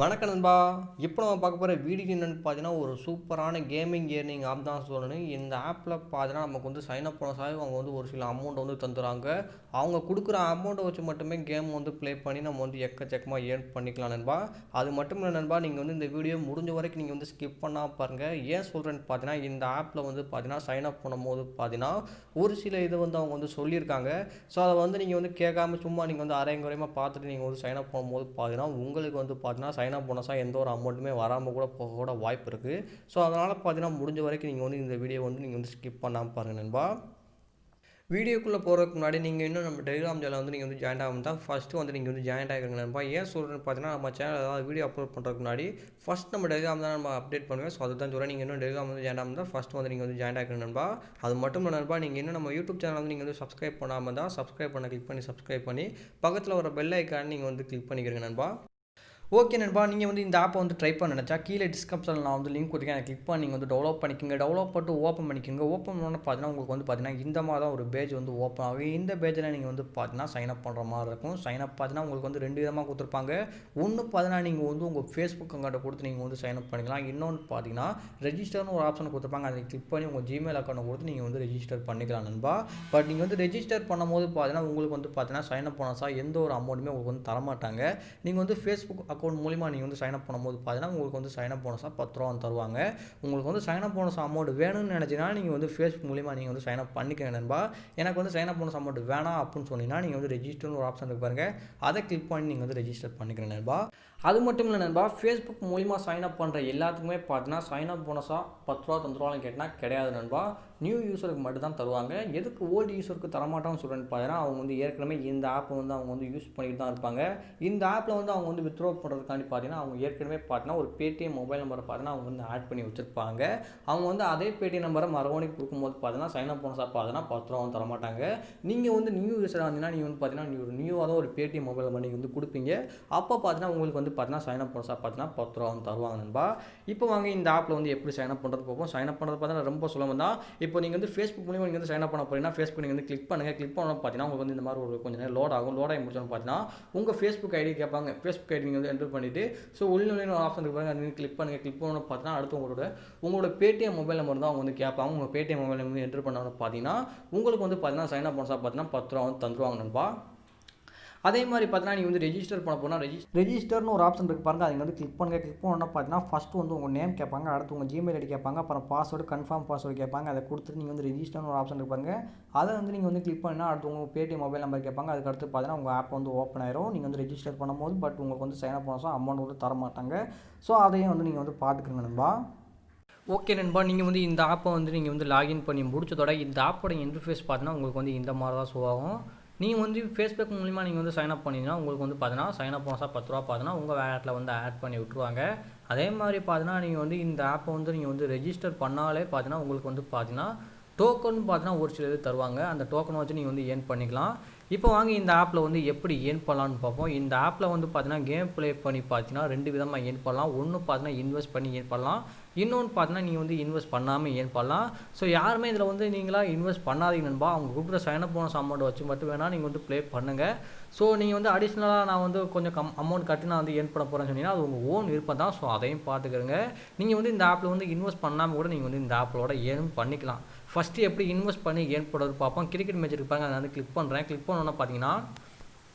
வணக்கம் நண்பா. இப்போ நம்ம பார்க்க போகிற வீடியோ என்னென்னு பார்த்தீங்கன்னா, ஒரு சூப்பரான கேமிங் ஏர்னிங் ஆப் தான் சொல்லணும். இந்த ஆப்பில் பார்த்தீங்கன்னா, நமக்கு வந்து சைன் அப் பண்ண சாய் அவங்க வந்து ஒரு சில அமௌண்ட் வந்து தந்துடுறாங்க. அவங்க கொடுக்குற அமௌண்ட்டை வச்சு மட்டுமே கேம் வந்து ப்ளே பண்ணி நம்ம வந்து எக்கச்சக்கமாக ஏர்ன் பண்ணிக்கலாம் நண்பா. அது மட்டும் இல்லை நண்பா, நீங்கள் வந்து இந்த வீடியோ முடிஞ்ச வரைக்கும் நீங்கள் வந்து ஸ்கிப் பண்ணால் பாருங்கள். ஏன் சொல்கிறேன்னு பார்த்தீங்கன்னா, இந்த ஆப்பில் வந்து பார்த்தீங்கன்னா சைன் அப் பண்ணும்போது பார்த்தீங்கன்னா, ஒரு சில இதை வந்து அவங்க வந்து சொல்லியிருக்காங்க. ஸோ அதை வந்து நீங்கள் வந்து கேட்காம சும்மா நீங்கள் வந்து அரைங்குறையமாக பார்த்துட்டு நீங்கள் வந்து சைன் அப் பண்ணும்போது பார்த்தீங்கன்னா, உங்களுக்கு வந்து பார்த்தீங்கன்னா சைன் அப் போனஸாக எந்த ஒரு அமௌண்ட்டுமே வராமல் கூட போக கூட வாய்ப்பு இருக்குது. ஸோ அதனால் பார்த்தீங்கன்னா முடிஞ்ச வரைக்கும் நீங்கள் வந்து இந்த வீடியோ வந்து நீங்கள் வந்து ஸ்கிப் பண்ணாமல் பாருங்கள் நண்பா. வீடியோக்குள்ளே போகிறதுக்கு முன்னாடி நீங்கள் இன்னும் நம்ம டெலிகிராம் சேனல் வந்து நீங்கள் வந்து ஜாயின் ஆகும் தான் ஃபஸ்ட்டு வந்து நீங்கள் வந்து ஜாயின் ஆகிருங்க நண்பா. ஏன் சொல்கிறேன்னு பார்த்தீங்கன்னா, நம்ம சேனல் ஏதாவது வீடியோ அப்லோட் பண்ணுறதுக்கு முன்னாடி ஃபஸ்ட் நம்ம டெலிகிராம் தான் நம்ம அப்டேட் பண்ணுவேன். ஸோ அதுதான் சொல்கிறேன். நீங்கள் இன்னும் டெலிகிராம் வந்து ஜாயின் ஆகும் தான் ஃபஸ்ட்டு வந்து நீங்கள் வந்து ஜாயின் ஆகிருங்க நண்பா. அது மட்டும் இல்லை நண்பா, நீங்கள் இன்னும் நம்ம யூடியூப் சேனல் வந்து நீங்கள் வந்து சப்ஸ்கிரைப் பண்ணாமல் தான் சப்ஸ்கிரைப் பண்ண சப்ஸ்கிரைப் பண்ணி பக்கத்தில் வர பெல் ஐக்கான் நீங்கள் வந்து கிளிக் பண்ணிக்கிறீங்க நண்பா. ஓகே நண்பா, நீங்கள் வந்து இந்த ஆப்பை வந்து ட்ரை பண்ண நினச்சா கீழே டிஸ்கிரிப்ஷனில் நான் வந்து லிங்க் கொடுத்துருக்கேன். அதை கிளிக் பண்ணி நீங்கள் வந்து டெவலப் பண்ணிக்கோங்க. டெவலப் பண்ணிட்டு ஓப்பன் பண்ணிக்கோங்க. ஓப்பன் பண்ணோன்னு பார்த்தீங்கன்னா உங்களுக்கு வந்து பார்த்தீங்கன்னா இந்த மாதிரி தான் ஒரு பேஜ் வந்து ஓப்பன் ஆகும். இந்த பேஜில் நீங்கள் வந்து பார்த்தீங்கன்னா சைன் அப் பண்ணுற மாதிரி இருக்கும். சைன் அப் பார்த்தீங்கன்னா உங்களுக்கு வந்து 2 விதமாக கொடுத்துருப்பாங்க. ஒன்று பார்த்தீங்கன்னா நீங்கள் வந்து உங்கள் ஃபேஸ்புக் அக்கௌண்ட்டை கொடுத்து நீங்கள் வந்து சைன் அப் பண்ணிக்கலாம். இன்னொன்று பார்த்தீங்கன்னா ரெஜிஸ்டர்னு ஒரு ஆப்ஷன் கொடுத்துருப்பாங்க. அதை கிளிக் பண்ணி உங்கள் ஜிமெயில் அக்கௌண்ட்டை கொடுத்து நீங்கள் வந்து ரெஜிஸ்டர் பண்ணிக்கலாம் நண்பா. பட் நீங்கள் வந்து ரெஜிஸ்டர் பண்ணும்போது பார்த்தீங்கன்னா உங்களுக்கு வந்து பார்த்தீங்கன்னா சைன் அப் போனஸாக எந்த ஒரு அமௌண்ட்டுமே உங்களுக்கு வந்து தரமாட்டாங்க. நீங்கள் வந்து ஃபேஸ்புக் அக்கௌண்ட் மூலிமா நீங்கள் வந்து சைன் அப் பண்ணும்போது பார்த்தீங்கன்னா உங்களுக்கு வந்து சைன் அப் போனஸாக 10 ரூபா தருவாங்க. உங்களுக்கு வந்து சைன் அப் போனஸ் அமௌண்ட் வேணும்னு நினச்சிங்கன்னா நீங்கள் வந்து ஃபேஸ்புக் மூலிமா நீங்கள் வந்து சைன் அப் பண்ணிக்கங்க நண்பா. எனக்கு வந்து சைன் அப் போனஸ் அமௌண்ட் வேணாம் அப்படின்னு சொன்னீங்கன்னா நீங்கள் வந்து ரெஜிஸ்டர்னு ஒரு ஆப்ஷன் இருக்கு பாருங்கள், அதை கிளிக் பண்ணி நீங்கள் வந்து ரெஜிஸ்டர் பண்ணிக்கிறேன் நண்பா. அது மட்டும் இல்லை நண்பா, ஃபேஸ்புக் மூலிமா சைன் அப் பண்ணுற எல்லாத்துக்குமே பார்த்தீங்கன்னா சைன் அப் போனஸாக 10 ரூபா தந்துருவாங்கன்னு கேட்டால் கிடையாது நண்பா. நியூ யூஸருக்கு மட்டும் தான் தருவாங்க. எதுக்கு ஓல்டு யூஸருக்கு தரமாட்டான்னு சொல்கிறேன்னு பார்த்தீங்கன்னா, அவங்க வந்து ஏற்கனவே இந்த ஆப்பை வந்து அவங்க வந்து யூஸ் பண்ணிட்டு தான் இருப்பாங்க. இந்த ஆப்பில் வந்து அவங்க வந்து வித்ட்ரா பண்ணுறதுக்காண்டி பார்த்தீங்கன்னா அவங்க ஏற்கனவே பார்த்தீங்கன்னா ஒரு பேடிஎம் மொபைல் நம்பரை பார்த்தீங்கன்னா அவங்க வந்து ஆட் பண்ணி வச்சுருப்பாங்க. அவங்க வந்து அதே பேடிஎம் நம்பரை மறுபடியும் கொடுக்கும்போது பார்த்தீங்கன்னா சைன் அப் போனஸாக பார்த்தீங்கன்னா 10 ரூபா தரமாட்டாங்க. நீங்கள் வந்து நியூ யூஸராக இருந்தீங்கன்னா நீங்கள் வந்து பார்த்தீங்கன்னா நியூவாக தான் ஒரு பேடிஎம் மொபைல் நம்பர் நீங்கள் வந்து கொடுப்பீங்க. அப்போ பார்த்தீங்கன்னா உங்களுக்கு வந்து பார்த்தீங்கன்னா சைன் அப் போனஸாக பார்த்தீங்கன்னா 10 ரூபா தருவாங்க நண்பா. இப்போ வாங்க இந்த ஆப்பில் வந்து எப்படி சைன் அப் பண்ணுறது பார்ப்போம். சைன் அப் பண்ணுறது பார்த்தீங்கன்னா ரொம்ப சுலபம் தான். இப்போ நீங்கள் வந்து ஃபேஸ்புக் மூலிமா நீங்கள் வந்து சைன் அப் பண்ண போறீங்கன்னா ஃபேஸ்புக் நீங்கள் வந்து கிளிக் பண்ணுங்கள். கிளிக் பண்ணணும் பார்த்தீங்கன்னா உங்களுக்கு வந்து இந்த மாதிரி ஒரு கொஞ்சம் நேரம் லோட் ஆகும். லோட் ஆகி முடிச்சோன்னு பார்த்தீங்கன்னா உங்கள் ஃபேஸ்புக் ஐடி கேட்பாங்க. ஃபேஸ்புக் ஐடி நீங்கள் வந்து என்டர் பண்ணிவிட்டு ஸோ உள்ள ஆப்ஷன் இருக்கு பாருங்க, அது கிளிக் பண்ணுங்கள். கிளிக் பண்ணணும் பார்த்தீங்கன்னா அடுத்து உங்களோட பேடிஎம் மொபைல் நம்பர் தான் அவங்க வந்து கேட்பாங்க. உங்கள் பேடிஎம் மொபைல் நம்பர் என்டர் பண்ணணும் பார்த்தீங்கன்னா உங்களுக்கு வந்து பார்த்தீங்கன்னா சைன் அப் போனஸாக பார்த்தீங்கன்னா 10 ரூபா வந்து தந்துருவாங்க நண்பா. அதே மாதிரி பார்த்தீங்கன்னா நீங்கள் வந்து ரெஜிஸ்டர் பண்ண போனால் ரெஜிஸ்டர்னு ஒரு ஆப்ஷன் இருக்குது பாருங்கள், அதை வந்து கிளிக் பண்ணுங்கள். கிளிக் பண்ணோன்னா பார்த்தீங்கன்னா ஃபஸ்ட்டு வந்து உங்கள் நேம் கேட்பாங்க, அடுத்து உங்கள் ஜிமெயில் ஐடி கேட்பாங்க, அப்புறம் பாஸ்வேர்டு கன்ஃபார்ம் பாஸ்வேர்டு கேட்பாங்க. அதை கொடுத்துட்டு நீங்கள் வந்து ரெஜிஸ்டர்னு ஒரு ஆப்ஷன் இருக்கு பாருங்கள், அதை வந்து நீங்கள் வந்து கிளிக் பண்ணால் அடுத்து உங்கள் பேடிஎம் மொபைல் நம்பர் கேட்பாங்க. அதுக்கடுத்து பார்த்தீங்கன்னா உங்கள் ஆப் வந்து ஓப்பன் ஆயிரும். நீங்கள் வந்து ரெஜிஸ்டர் பண்ணும்போது பட் உங்களுக்கு வந்து சைன் அப் போனஸாக அமௌண்ட் வந்து தர மாட்டாங்க. ஸோ அதையும் வந்து நீங்கள் வந்து பார்த்துக்கங்க நண்பா. ஓகே நண்பா, நீங்கள் வந்து இந்த ஆப்பை வந்து நீங்கள் வந்து லாகின் பண்ணி முடிச்சதோட இந்த ஆப்போட இன்டர்ஃபேஸ் பார்த்தீங்கன்னா உங்களுக்கு வந்து இந்த மாதிரி தான் ஷோ ஆகும். நீங்கள் வந்து ஃபேஸ்புக் மூலிமா நீங்கள் வந்து சைன் அப் பண்ணிங்கன்னா உங்களுக்கு வந்து பார்த்தீங்கன்னா சைன் அப் போனஸாக 10 ரூபா பார்த்தீங்கன்னா உங்கள் வேலெட்டில் வந்து ஆட் பண்ணி விட்ருவாங்க. அதே மாதிரி பார்த்தீங்கன்னா நீங்கள் வந்து இந்த ஆப்பை வந்து நீங்கள் வந்து ரெஜிஸ்டர் பண்ணாலே பார்த்தீங்கன்னா உங்களுக்கு வந்து பார்த்தீங்கன்னா டோக்கன் பார்த்தீங்கன்னா ஒரு சில இது தருவாங்க. அந்த டோக்கனை வச்சு நீங்கள் வந்து ஏர்ன் பண்ணிக்கலாம். இப்போ வாங்க இந்த ஆப்பில் வந்து எப்படி ஏர்ன் பண்ணலான்னு பார்ப்போம். இந்த ஆப்பில் வந்து பார்த்தீங்கன்னா கேம் ப்ளே பண்ணி பார்த்தீங்கன்னா 2 விதமாக ஏர்ன் பண்ணலாம். ஒன்று பார்த்தீங்கன்னா இன்வெஸ்ட் பண்ணி ஏர்ன் பண்ணலாம், இன்னொன்று பார்த்தீங்கன்னா நீங்கள் வந்து இன்வெஸ்ட் பண்ணாமல் ஏர்ன் பண்ணலாம். ஸோ யாருமே இதில் வந்து நீங்களாக இன்வெஸ்ட் பண்ணாதீங்க நண்பா. அவங்க கொடுக்குற சைன் அப் போனஸ் அமௌண்ட் வச்சு மட்டும் வேணால் நீங்கள் வந்து ப்ளே பண்ணுங்கள். ஸோ நீங்கள் வந்து அடிஷ்னலாக நான் வந்து கொஞ்சம் அமௌண்ட் கட்டி நான் வந்து ஏர்ன் பண்ண போகிறேன்னு சொன்னீங்கன்னா அது உங்கள் ஓன் விருப்பம் தான். ஸோ அதையும் பார்த்துக்கிறங்க. நீங்கள் வந்து இந்த ஆப்பில் வந்து இன்வெஸ்ட் பண்ணாமல் கூட நீங்கள் வந்து இந்த ஆப்பிலோட ஏர்ன் பண்ணிக்கலாம். ஃபஸ்ட்டு எப்படி இன்வெஸ்ட் பண்ணி ஏர்ன் பண்ணுறது பார்ப்போம். கிரிக்கெட் மேட்ச் இருப்பாங்க, அதை வந்து கிளிக் பண்ணுறேன். கிளிக் பண்ணோன்னா பார்த்தீங்கன்னா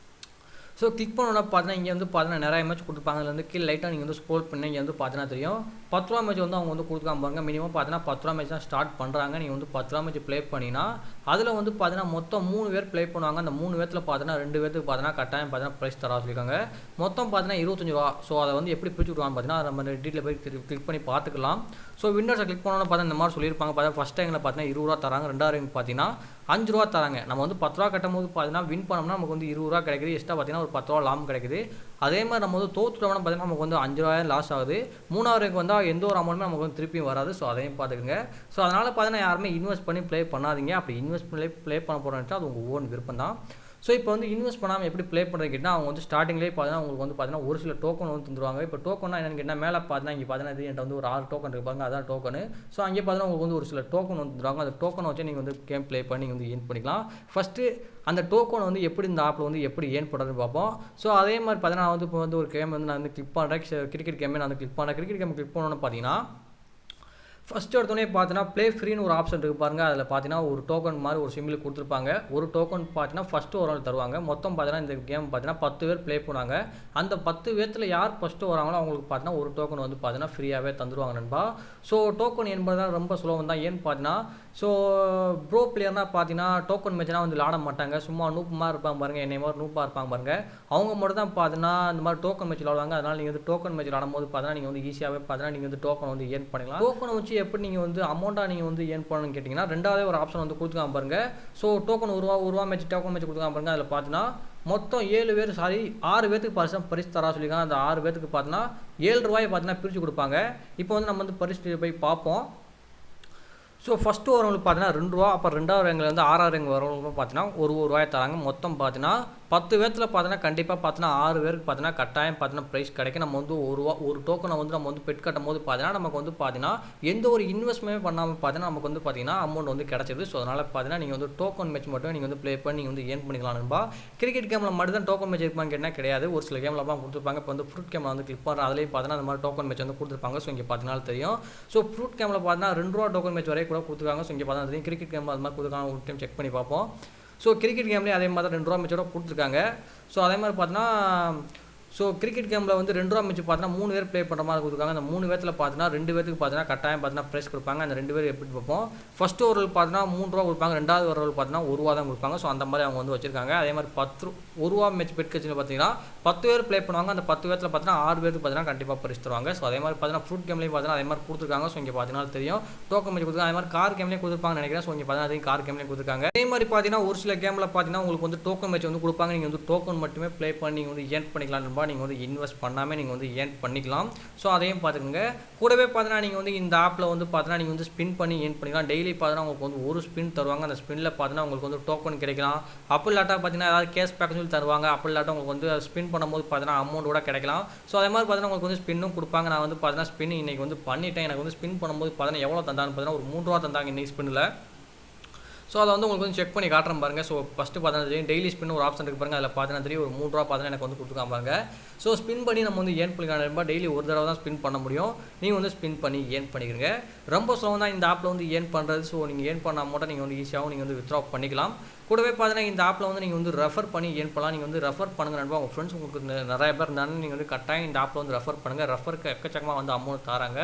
ஸோ கிளிக் பண்ணோன்னா பார்த்தீங்கன்னா இங்கே வந்து பார்த்தீங்கன்னா நிறைய மேட்ச் கொடுத்துருப்பாங்க. அதில் வந்து கீழே லைட்டாக நீங்கள் வந்து ஸ்க்ரோல் பண்ணி இங்கே வந்து பார்த்தீங்கன்னா தெரியும் 10 ரூபா மேட்ச் வந்து அவங்க வந்து கொடுக்காம பாருங்க. மினிமம் பார்த்தீங்கன்னா 10 ரூபா மேட்ச் தான் ஸ்டார்ட் பண்ணுறாங்க. நீங்கள் வந்து 10 ரூபா மேட்ச் ப்ளே பண்ணினா அதில் வந்து பார்த்தீங்கன்னா மொத்தம் 3 பேர் ப்ளே பண்ணுவாங்க. அந்த 3 பேர்த்தில் பார்த்தீங்கன்னா 2 பேருக்கு பார்த்தீங்கன்னா கட்டாயம் பார்த்தீங்கன்னா ப்ரைஸ் தரா சொல்லியிருக்காங்க. மொத்தம் பார்த்தீங்கன்னா 25 ரூபா. ஸோ அதை வந்து எப்படி பிரிச்சு விடுவாங்க பார்த்தீங்கன்னா நம்ம டீட்டில் போய் கிளிக் பண்ணி பார்த்துக்கலாம். ஸோ விண்டர்ஸை கிளிக் பண்ணோன்னு பார்த்தா இந்த மாதிரி சொல்லியிருப்பாங்க. பார்த்தா ஃபஸ்ட் டைமில் பார்த்தீங்கன்னா 20 ரூபா தராங்க, ரெண்டாவது டைம் பார்த்தீங்கன்னா 5 ரூபா தராங்க. நம்ம வந்து 10 ரூபா கட்டும் போது பார்த்தீங்கன்னா வின் பண்ணோம்னா நமக்கு வந்து 20 ரூபா கிடைக்குது. எக்ஸ்ட்ரா பார்த்தீங்கன்னா ஒரு 10 ரூபா லாபம் கிடைக்குது. அதே மாதிரி நம்ம வந்து தோற்றுட்டோம்னா பார்த்தீங்கன்னா நமக்கு வந்து 5 ரூபாயும் லாஸ் ஆகுது. மூணாவதுக்கு வந்தால் எந்த ஒரு அமௌண்ட்டுமே நமக்கு வந்து திருப்பியும் வராது. ஸோ அதையும் பார்த்துக்குங்க. ஸோ அதனால் பார்த்தீங்கன்னா யாருமே இன்வெஸ்ட் பண்ணி ப்ளே பண்ணாதீங்க. அப்படி இன்வெஸ்ட் பண்ணி ப்ளே பண்ண போகிறோம்னு அது உங்கள் ஓன் விருப்பம் தான். ஸோ இப்போ வந்து இன்வெஸ்ட் பண்ணாமல் எப்படி ப்ளே பண்ணுறது கேட்டால் அவங்க வந்து ஸ்டார்டிங்லேயே பார்த்தீங்கன்னா உங்களுக்கு வந்து பார்த்தீங்கன்னா ஒரு சில டோக்கன் வந்து தந்துருவாங்க. இப்போ டோக்கன்னா என்னென்னு கேட்டால் மேலே பார்த்தீங்கன்னா இங்கே பார்த்தீங்கன்னா என்கிட்ட வந்து ஒரு 6 டோக்கன் இருக்குது பாருங்க, அதான் டோக்கனு. ஸோ அங்கே பார்த்தீங்கன்னா உங்களுக்கு வந்து ஒரு சில டோக்கன் வந்து தந்துருவாங்க. அந்த டோக்கனை வச்சு நீங்கள் வந்து கேம் ப்ளே பண்ணி நீங்கள் வந்து ஏர்ன் பண்ணிக்கலாம். ஃபஸ்ட்டு அந்த டோக்கன் வந்து எப்படி இந்த ஆப்பில் வந்து எப்படி ஏர்ன் பண்ணுறதுன்னு பார்ப்போம். ஸோ அதே மாதிரி பார்த்தீங்கன்னா நான் வந்து இப்போ வந்து ஒரு கேம் வந்து நான் வந்து கிளிக் பண்ணுறேன். கிரிக்கெட் கேமே நான் வந்து கிளிக் பண்ணுறேன். கிரிக்கெட் கேம் கிளிக் பண்ணணும்னு பார்த்தீங்கன்னா ஃபஸ்ட்டு எடுத்தோடனே பார்த்தீங்கன்னா ப்ளே ஃப்ரீன்னு ஒரு ஆப்ஷன் இருக்குது பாருங்கள். அதில் பார்த்தீங்கன்னா ஒரு டோக்கன் மாதிரி ஒரு சிம்பிள் கொடுத்துருப்பாங்க. ஒரு டோக்கன் பார்த்தீங்கன்னா ஃபஸ்ட்டு ஒரு ஆள் தருவாங்க. மொத்தம் பார்த்தீங்கன்னா இந்த கேம் பார்த்தீங்கன்னா 10 பேர் ப்ளே பண்ணுவாங்க. அந்த 10 பேர்த்தில் யார் ஃபஸ்ட்டு வராங்களோ அவங்களுக்கு பார்த்தீங்கன்னா ஒரு டோக்கன் வந்து பார்த்தீங்கன்னா ஃப்ரீயாகவே தந்துருவாங்க நண்பா. ஸோ டோக்கன் என்பதுதான் ரொம்ப சுலபம் தான். ஏன்னு பார்த்தீங்கன்னா ஸோ ப்ரோ பிளேயர்னா பார்த்தீங்கன்னா டோக்கன் மேட்ச்னா வந்து விளாட மாட்டாங்க. சும்மா நூப்பமாக இருப்பாங்க பாருங்கள், என்னை மாதிரி நூப்பாக இருப்பாங்க பாருங்கள். அவங்க மட்டும் தான் பார்த்தீங்கன்னா இந்த மாதிரி டோக்கன் மேட்ச் விளாடுவாங்க. அதனால் நீங்கள் வந்து டோக்கன் மேட்ச் விளாடும் போது பார்த்தீங்கன்னா நீங்கள் வந்து ஈஸியாகவே பார்த்தீங்கன்னா நீங்கள் வந்து டோக்கன் வந்து ஏர்ன் பண்ணிக்கலாம். டோக்கனை வச்சு எப்படி நீங்கள் வந்து அமௌண்ட்டாக நீங்கள் வந்து ஏர்ன் பண்ணணும்னு கேட்டிங்கன்னா ரெண்டாவது ஒரு ஆப்ஷன் வந்து கொடுத்துக்காம பாருங்கள். ஸோ டோக்கன் ஒரு ரூபா மேட்ச் டோக்கன் மேட்ச் கொடுத்துக்காம பாருங்கள். அதில் பார்த்தீங்கன்னா மொத்தம் 6 பேருக்கு பரிசு தரா சொல்லியிருக்காங்க. அந்த 6 பேருக்கு பார்த்தீங்கன்னா ₹7 பார்த்தீங்கன்னா பிரித்து கொடுப்பாங்க. இப்போ வந்து நம்ம வந்து பரிசு போய் பார்ப்போம். ஸோ ஃபஸ்ட்டு வரவங்களுக்கு பார்த்தீங்கன்னா ₹2, அப்புறம் ரெண்டாவது ரேங்கில் 6வது ரேங்க் வரவங்களுக்கு பார்த்தீங்கன்னா ₹1 தராங்க. மொத்தம் பார்த்தீங்கன்னா 10 பேர்த்தில் பார்த்தீங்கன்னா கண்டிப்பாக பார்த்தீங்கன்னா 6 பேருக்கு பார்த்தீங்கன்னா கட்டாயம் பார்த்தீங்கன்னா ப்ரைஸ் கிடைக்கும். நம்ம வந்து ஒரு டோக்கனை வந்து நம்ம வந்து பெட் கட்டும் போது பார்த்தீங்கன்னா நமக்கு வந்து பார்த்தீங்கன்னா எந்த ஒரு இன்வெஸ்ட்மெண்ட் பண்ணாமல் பார்த்தீங்கன்னா நமக்கு வந்து பார்த்தீங்கன்னா அமௌண்ட் வந்து கிடச்சிது. ஸோ அதனால் பார்த்தீங்கன்னா நீங்கள் வந்து டோக்கன் மேட்ச் மட்டும் நீங்கள் வந்து ப்ளே பண்ணி நீங்கள் வந்து ஏர்ன் பண்ணிக்கலாம் நண்பா. கிரிக்கெட் கேமில் மட்டும் தான் டோக்கன் மேட்ச் இருப்பாங்க கேட்டால் கிடையாது. ஒரு சில கேமில் தான் கொடுத்துருப்பாங்க. இப்போ வந்து ஃப்ரூட் கேமில் வந்து கிளிக் பண்ணுறேன். அதுலேயும் பார்த்தீங்கன்னா அந்த மாதிரி டோக்கன் மேட்ச் வந்து கொடுத்துருப்பாங்க. ஸோ இங்கே பார்த்தீங்கன்னா தெரியும். ஸோ ஃப்ரூட் கேமில் பார்த்தீங்கன்னா ₹2 டோக்கன் மேட்ச் வரைக்கும் கூட கொடுத்துருக்காங்க. ஸோ இங்கே பார்த்தீங்கன்னா தெரியும். கிரிக்கெட் கேமில் அது மாதிரி கொடுத்துருக்காங்க. ஒரு டைம் செக் பண்ணி பார்ப்போம். ஸோ கிரிக்கெட் கேம்லேயே அதே மாதிரி தான் ₹2 மேட்சோட கொடுத்துருக்காங்க. ஸோ அதே மாதிரி பார்த்தீங்கன்னா ஸோ கிரிக்கெட் கேமில் வந்து ₹2 மேட்ச் பார்த்தீங்கன்னா 3 பேர் ப்ளே பண்ணுற மாதிரி கொடுத்துருக்காங்க. அந்த 3 பேர்த்தில் பார்த்தீங்கன்னா 2 பேருக்கு பார்த்தீங்கன்னா கட்டாயம் பார்த்தீங்கன்னா ப்ரைஸ் கொடுப்பாங்க. அந்த 2 பேர் எப்படி பார்ப்போம். ஃபஸ்ட்டு ஓவரில் பார்த்தீங்கன்னா ₹3 கொடுப்பாங்க. ரெண்டாவது ஓவரில் பார்த்தீங்கன்னா ₹1 தான் கொடுப்பாங்க. ஸோ அந்த மாதிரி அவங்க வந்து வச்சிருக்காங்க. அதே மாதிரி ₹1 மேட்ச் பெட் கட்சியில் பார்த்தீங்கன்னா 10 பேர் ப்ளே பண்ணுவாங்க. அந்த 10 பேர்த்தில் பார்த்தீங்கன்னா 6 பேருக்கு பார்த்தீங்கன்னா கண்டிப்பாக ப்ரைஸ் தருவாங்க. ஸோ அதே மாதிரி பார்த்தீங்கன்னா ஃப்ரூட் கேம்லேயும் பார்த்தீங்கன்னா அதே மாதிரி கொடுத்துருக்காங்க. ஸோ இங்கே பார்த்தீங்கன்னா தெரியும் டோக்கன் மேட்ச் கொடுத்துருக்காங்க. அதே மாதிரி கார் கேம்லேயும் கொடுத்துருப்பாங்கன்னு நினைக்கிறேன். ஸோ இங்கே பார்த்தீங்கன்னா கார் கேம்லேயும் கொடுத்துருக்காங்க. அதே மாதிரி பார்த்தீங்கன்னா ஒரு சில கேமில் பார்த்தீங்கன்னா உங்களுக்கு வந்து டோக்கன் மேட்ச் வந்து கொடுப்பாங்க. நீங்கள் வந்து டோக்கன் மட்டுமே ப்ளே பண்ணி நீங்கள் வந்து ஏர்ன் பண்ணிக்கலாம் நண்பா. நீங்கள் வந்து இன்வெஸ்ட் பண்ணாமல் நீங்கள் வந்து ஏர்ன் பண்ணிக்கலாம். ஸோ அதையும் பார்த்துக்கோங்க. கூடவே பார்த்தீங்கன்னா நீங்கள் வந்து இந்த ஆப்பில் வந்து பார்த்தீங்கன்னா நீங்கள் வந்து ஸ்பின் பண்ணி ஏர்ன் பண்ணிக்கலாம். டெய்லி பார்த்தீங்கன்னா உங்களுக்கு வந்து ஒரு ஸ்பின் தருவாங்க. அந்த ஸ்பின்னில் பார்த்தீங்கன்னா உங்களுக்கு வந்து டோக்கன் கிடைக்கலாம். அப்படி இல்லாட்டா பார்த்தீங்கன்னா ஏதாவது கேஷ் பேக் சொல்லி தருவாங்க. அப்படி இல்லாட்டா உங்களுக்கு வந்து ஸ்பின் பண்ணும்போது பார்த்தீங்கன்னா அமௌண்ட் கூட கிடைக்கலாம். ஸோ அதே மாதிரி பார்த்தீங்கன்னா உங்களுக்கு வந்து ஸ்பின்னும் கொடுப்பாங்க. நான் வந்து பார்த்தீங்கன்னா ஸ்பின் இன்றைக்கி வந்து பண்ணிட்டேன். எனக்கு வந்து ஸ்பின் பண்ணும்போது பார்த்தீங்கன்னா எவ்வளோ தந்தான்னு பார்த்தீங்கன்னா ஒரு ₹3 தந்தாங்க இன்றைக்கி ஸ்பின்னில். ஸோ அதை வந்து உங்களுக்கு வந்து செக் பண்ணி காட்டுறேன் பாருங்கள். ஸோ ஃபஸ்ட்டு பார்த்தீங்கன்னா டெய்லி ஸ்பின் ஒரு ஆப்ஷன் இருக்குது பாருங்கள். அதில் பார்த்தீங்கன்னா தெரியும் ஒரு ₹3 பார்த்தீங்கன்னா எனக்கு வந்து கொடுத்துருக்காங்க பாருங்க. ஸோ ஸ்பின் பண்ணி நம்ம வந்து ஏர்ன் பண்ணிக்கலாம். டெய்லி ஒரு தடவை தான் ஸ்பின் பண்ண முடியும். நீங்கள் வந்து ஸ்பின் பண்ணி ஏர்ன் பண்ணிக்கிறீங்க. ரொம்ப சுலபம் தான் இந்த ஆப்பில் வந்து ஏர்ன் பண்ணுறது. ஸோ நீங்கள் ஏர்ன் பண்ண அமௌண்ட்டை நீங்கள் வந்து ஈஸியாகவும் நீங்கள் வந்து வித்ட்ரா பண்ணிக்கலாம். கூடவே பார்த்தீங்கன்னா இந்த ஆப்பில் வந்து நீங்கள் வந்து ரெஃபர் பண்ணி ஏர்ன் பண்ணலாம். நீங்கள் வந்து ரெஃபர் பண்ணுங்கள் நண்பா. உங்கள் ஃப்ரெண்ட்ஸ் உங்களுக்கு நிறைய பேர் இருந்தாலும் நீங்கள் வந்து கட்டாயம் இந்த ஆப்பில் வந்து ரெஃபர் பண்ணுங்கள். ரெஃபருக்கு எக்கச்சக்கமாக வந்து அமௌண்ட் தராங்க.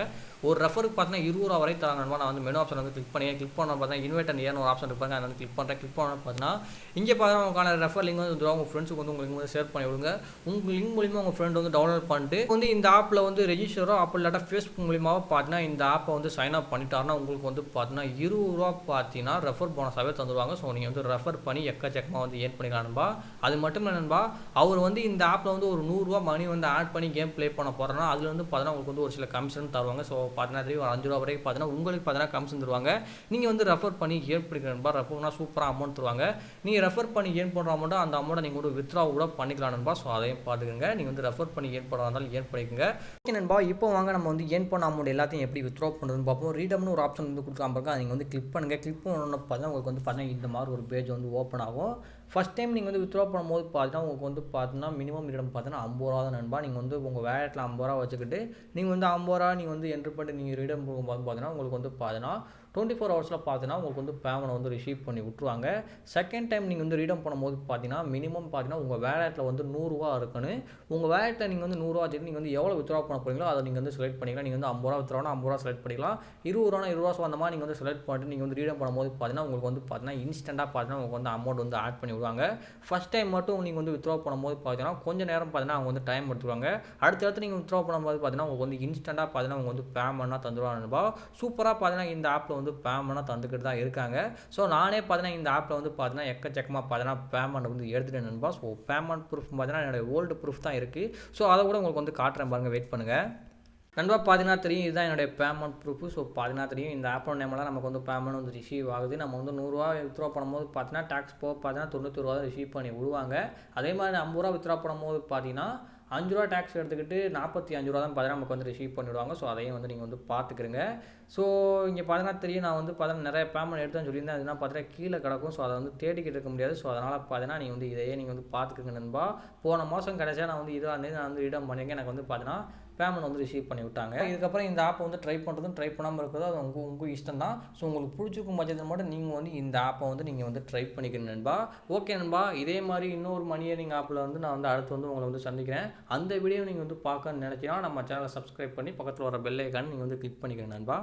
ஒரு ரெஃபருக்கு பார்த்தீங்கன்னா ₹20 வரை தராங்க நண்பா. நான் வந்து மெனு ஆப்ஷன் வந்து கிளிக் பண்ணி பார்த்தீங்கன்னா இன்வைட் அண்ட் ஏர்ன் ஒரு ஆப்ஷன் இருப்பாங்க. அதை வந்து கிளிக் பண்ணுறேன். கிளிக் பண்ண பார்த்தீங்கன்னா இங்கே பார்த்தீங்கன்னா உங்களுக்கான ரெஃபர் லிங்க் வந்து உங்கள் ஃப்ரெண்ட்ஸுக்கு வந்து உங்களுக்கு வந்து ஷேர் பண்ணி விடுங்க. உங்கள் லிங்க் மூலிமா உங்கள் ஃப்ரெண்ட் வந்து டவுன்லோட் பண்ணிட்டு வந்து இந்த ஆப்பில் வந்து ரெஜிஸ்டரோ அப்படி இல்லாட்டா ஃபேஸ்புக் மூலியமாக பார்த்தீங்கன்னா இந்த ஆப்பை வந்து சைன் அப் பண்ணிட்டாருன்னா உங்களுக்கு வந்து பார்த்தீங்கன்னா ₹20 பார்த்தீங்கன்னா ரெஃபர் போனஸாகவே தந்துடுவாங்க. ஸோ நீங்கள் வந்து ரெஃபர் பண்ணி எக்கச்சக்கமாக வந்து ஏர்ன் பண்ணிக்கலாம் நண்பா. அது மட்டும் இல்லை நண்பா, அவர் வந்து இந்த ஆப்பில் வந்து ஒரு ₹100 மணி வந்து ஆட் பண்ணி கேம் ப்ளே பண்ண போகிறோன்னா அதில் வந்து பார்த்தீங்கன்னா உங்களுக்கு வந்து ஒரு சில கமிஷன் தருவாங்க. ஸோ பார்த்தீங்கன்னா ஒரு ₹5 வரைக்கும் பார்த்தீங்கன்னா உங்களுக்கு பார்த்தீங்கன்னா கமிஷன் தருவாங்க. நீங்கள் வந்து ரெஃபர் பண்ணி ஏர்ன் பண்ணிக்கிற நண்பா. ரெஃபர்னா சூப்பராக அமௌண்ட் தருவாங்க. நீங்கள் ரெஃபர் பண்ணி ஏர்ன் பண்ணுற அமௌண்ட்டை அந்த அமௌண்ட்டை நீங்கள் வந்து வித்ட்ரா கூட பண்ணிக்கலாம் நண்பா. ஸோ அதையும் பார்த்துக்கோங்க. நீங்கள் வந்து ரெஃபர் பண்ணி ஏர்ன் பண்ணுறதா இருந்தாலும் ஏர்ன் பண்ணிக்கோங்க. ஓகே நண்பா, இப்போ வாங்க நம்ம வந்து ஏர்ன் பண்ண அமௌண்ட் எல்லாத்தையும் எப்படி வித்ட்ரா பண்ணுறதுன்னு பார்ப்போம். ரீடம்னு ஒரு ஆப்ஷன் வந்து கொடுக்காம நீங்கள் வந்து கிளிக் பண்ணுங்கள். கிளிக் பண்ணணும்னு பார்த்தீங்கன்னா உங்களுக்கு வந்து பார்த்தீங்கன்னா இந்த மாதிரி ஒரு பேஜ் வந்து ஓப்பன் ஆகும். ஃபஸ்ட் டைம் நீங்கள் வந்து வித்ட்ரா பண்ணும்போது பார்த்தீங்கன்னா உங்களுக்கு வந்து பார்த்தீங்கன்னா மினிமம் ரீடம் பார்த்தீங்கன்னா ₹50 தான் நண்பா. நீங்கள் வந்து உங்கள் வேலெட்டில் ₹50 வச்சுக்கிட்டு நீங்கள் வந்து ₹50 நீங்கள் வந்து என்ட்ரு பண்ணிட்டு நீங்கள் ரீடம் போகும்போது பார்த்தீங்கன்னா உங்களுக்கு வந்து பார்த்தீங்கன்னா 24 ஹவர்ஸில் பார்த்தீங்கன்னா உங்களுக்கு வந்து பேமெண்ட் வந்து ரிசீவ் பண்ணி விட்ருவாங்க. செகண்ட் டைம் நீங்கள் வந்து ரீடம் பண்ணும்போது பார்த்தீங்கன்னா மினிமம் பார்த்தீங்கன்னா உங்கள் வேலெட்டில் வந்து ₹100 இருக்குன்னு உங்கள் வேலெட்டில் நீங்கள் வந்து ₹100 வச்சுட்டு நீங்கள் வந்து எவ்வளோ வித்ட்ரா பண்ண போகிறீங்களோ அதை நீங்கள் வந்து செலக்ட் பண்ணிக்கலாம். நீங்கள் வந்து ₹50 வித்ட்ரானா ₹50 செலக்ட் பண்ணிக்கலாம். ₹20 அந்த மாதிரி நீங்கள் வந்து செலக்ட் பண்ணிட்டு நீங்கள் வந்து ரீடம் பண்ணும்போது பார்த்தீங்கன்னா உங்களுக்கு வந்து பார்த்தீங்கன்னா இன்ஸ்டண்ட்டாக பார்த்தீங்கன்னா உங்களுக்கு வந்து அமௌண்ட் வந்து ஆட் பண்ணி விடுவாங்க. ஃபஸ்ட் டைம் மட்டும் நீங்கள் வந்து வித்ட்ரா பண்ணும்போது பார்த்தீங்கன்னா கொஞ்சம் நேரம் பார்த்தீங்கன்னா அவங்க வந்து டைம் எடுத்துருவாங்க. அடுத்தடுத்து நீங்கள் வித்ட்ரா பண்ணும்போது பார்த்தீங்கன்னா உங்களுக்கு வந்து இன்ஸ்டண்ட்டாக பார்த்தீங்கன்னா அவங்க வந்து பேமெண்ட்டாக தந்துடுவாங்க. சூப்பராக பார்த்தீங்கன்னா இந்த ஆப்பில் வந்து பேமெண்ட்டாக தந்துக்கிட்டு தான் இருக்காங்க. ஸோ நானே பார்த்தீங்கன்னா இந்த ஆப்பில் வந்து பார்த்தீங்கன்னா எக்கச்சக்கமாக பார்த்தீங்கன்னா பேமெண்ட் வந்து எடுத்துகிட்டேன் நண்பா. ஸோ பேமெண்ட் ப்ரூஃப் பார்த்தீங்கன்னா என்னோட ஓல்டு ப்ரூஃப் தான் இருக்குது. ஸோ அதை கூட உங்களுக்கு வந்து காட்டுறேன் பாருங்கள், வெயிட் பண்ணுங்கள். நண்பா பார்த்தீங்கன்னா தெரியும் இதுதான் என்னுடைய பேமெண்ட் ப்ரூஃப். ஸோ பார்த்தீங்கன்னா தெரியும் இந்த ஆப்போட நேமெல்லாம் நமக்கு வந்து பேமெண்ட் வந்து ரிசீவ் ஆகுது. நம்ம வந்து ரூ. 100 வித்ட்ரா பண்ணும்போது பார்த்தீங்கன்னா டேக்ஸ் போக பார்த்தீங்கன்னா ரூ. 91 ரிசீவ் பண்ணி விடுவாங்க. அதே மாதிரி ரூ. 50 வித்ட்ரா பண்ணும்போது பார்த்தீங்கன்னா ரூ. 5 டேக்ஸ் எடுத்துக்கிட்டு ரூ. 45 தான் பார்த்தீங்கன்னா நமக்கு வந்து ரிசீவ் பண்ணிவிடுவாங்க. ஸோ அதையும் வந்து நீங்கள் வந்து பார்த்துக்கிறங்க. ஸோ இங்கே பார்த்தீங்கன்னா தெரியும் நான் வந்து பார்த்தீங்கன்னா நிறைய பேமெண்ட் எடுத்தேன்னு சொல்லியிருந்தேன். அதுனா பார்த்தீங்கன்னா கீழே கிடக்கும். ஸோ அதை வந்து தேடிக்கிட்டு இருக்க முடியாது. ஸோ அதனால் பார்த்தீங்கன்னா நீங்கள் வந்து இதையே நீங்கள் வந்து பார்த்துக்கங்க நண்பா. போன மாதம் கடைசியாக நான் வந்து நான் வந்து ரீடம் பண்ணியிருக்கேன். எனக்கு வந்து பார்த்தீங்கன்னா பேமெண்ட் வந்து ரிசீவ் பண்ணி விட்டாங்க. இதுக்கப்புறம் இந்த ஆப்பை வந்து ட்ரை பண்ணுறதும் ட்ரை பண்ணாமல் இருக்கிறது அது உங்கள் இஷ்டம் தான். ஸோ உங்களுக்கு பிடிச்சிருக்கும் பட்சத்தில் மட்டும் நீங்கள் வந்து இந்த ஆப்பை வந்து நீங்கள் வந்து ட்ரை பண்ணிக்கணும் நண்பா. ஓகே நண்பா, இதே மாதிரி இன்னொரு மணி ஏர்னிங் ஆப்பில் வந்து நான் வந்து அடுத்து வந்து உங்களை வந்து சந்திக்கிறேன். அந்த வீடியோ நீங்கள் வந்து பார்க்கணும்னு நினைச்சீங்கன்னா நம்ம சேனலை சப்ஸ்கிரைப் பண்ணி பக்கத்தில் வர பெல் ஐக்கான் நீங்கள் வந்து கிளிக் பண்ணிக்கணும் நண்பா.